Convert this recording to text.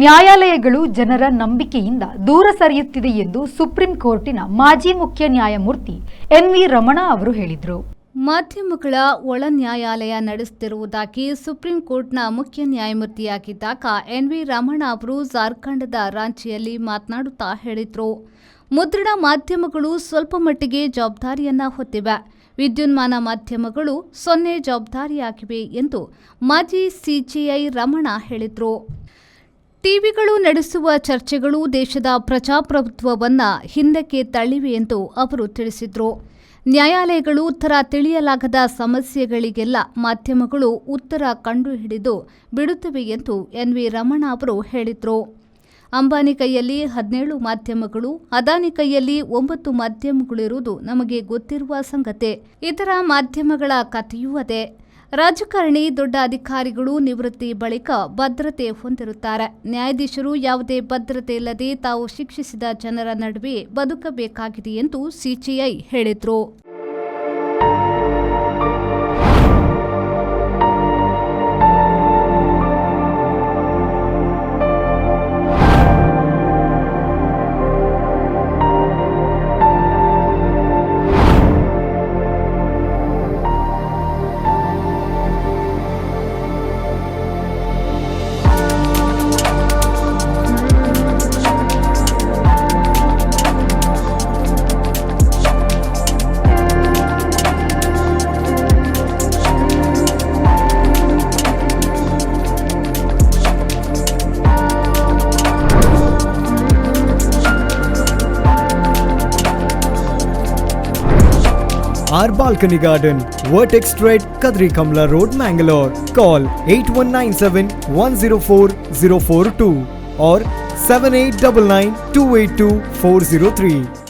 ನ್ಯಾಯಾಲಯಗಳು ಜನರ ನಂಬಿಕೆಯಿಂದ ದೂರ ಸರಿಯುತ್ತಿದೆ ಎಂದು ಸುಪ್ರೀಂ ಕೋರ್ಟಿನ ಮಾಜಿ ಮುಖ್ಯ ನ್ಯಾಯಮೂರ್ತಿ ಎನ್.ವಿ. ರಮಣ ಅವರು ಹೇಳಿದರು. ಮಾಧ್ಯಮಗಳ ಒಳ ನ್ಯಾಯಾಲಯ ನಡೆಸುತ್ತಿರುವುದಾಗಿ ಸುಪ್ರೀಂ ಕೋರ್ಟ್ನ ಮುಖ್ಯ ನ್ಯಾಯಮೂರ್ತಿಯಾಗಿದ್ದಾಗ ಎನ್.ವಿ. ರಮಣ ಅವರು ಜಾರ್ಖಂಡ್ದ ರಾಂಚಿಯಲ್ಲಿ ಮಾತನಾಡುತ್ತಾ ಹೇಳಿದರು. ಮುದ್ರಣ ಮಾಧ್ಯಮಗಳು ಸ್ವಲ್ಪ ಮಟ್ಟಿಗೆ ಜವಾಬ್ದಾರಿಯನ್ನ ಹೊತ್ತಿವೆ. ವಿದ್ಯುನ್ಮಾನ ಮಾಧ್ಯಮಗಳು 0 ಜವಾಬ್ದಾರಿಯಾಗಿವೆ ಎಂದು ಮಾಜಿ ಸಿಜೆಐ ರಮಣ ಹೇಳಿದರು. ಟಿವಿಗಳು ನಡೆಸುವ ಚರ್ಚೆಗಳು ದೇಶದ ಪ್ರಜಾಪ್ರಭುತ್ವವನ್ನು ಹಿಂದಕ್ಕೆ ತಳ್ಳಿವೆ ಎಂದು ಅವರು ತಿಳಿಸಿದರು. ನ್ಯಾಯಾಲಯಗಳು ಉತ್ತರ ತಿಳಿಯಲಾಗದ ಸಮಸ್ಯೆಗಳಿಗೆಲ್ಲ ಮಾಧ್ಯಮಗಳು ಉತ್ತರ ಕಂಡುಹಿಡಿದು ಬಿಡುತ್ತವೆ ಎಂದು ಎನ್.ವಿ. ರಮಣ ಅವರು ಹೇಳಿದರು. ಅಂಬಾನಿ ಕೈಯಲ್ಲಿ 17 ಮಾಧ್ಯಮಗಳು, ಅದಾನಿ ಕೈಯಲ್ಲಿ 9 ಮಾಧ್ಯಮಗಳಿರುವುದು ನಮಗೆ ಗೊತ್ತಿರುವ ಸಂಗತಿ. ಇತರ ಮಾಧ್ಯಮಗಳ ಕಥೆಯೂ ಅದೇ. ರಾಜಕಾರಣಿ, ದೊಡ್ಡ ಅಧಿಕಾರಿಗಳು ನಿವೃತ್ತಿ ಬಳಿಕ ಭದ್ರತೆ ಹೊಂದಿರುತ್ತಾರೆ. ನ್ಯಾಯಾಧೀಶರು ಯಾವುದೇ ಭದ್ರತೆ ಇಲ್ಲದೆ ತಾವು ಶಿಕ್ಷಿಸಿದ ಜನರ ನಡುವೆ ಬದುಕಬೇಕಾಗಿದೆ ಎಂದು ಸಿಜೆಐ ಹೇಳಿದರು. Our balcony garden, Vertex Street, Kadri Kamla Road, Mangalore. Call 8197 104 042 or 7899 282 403.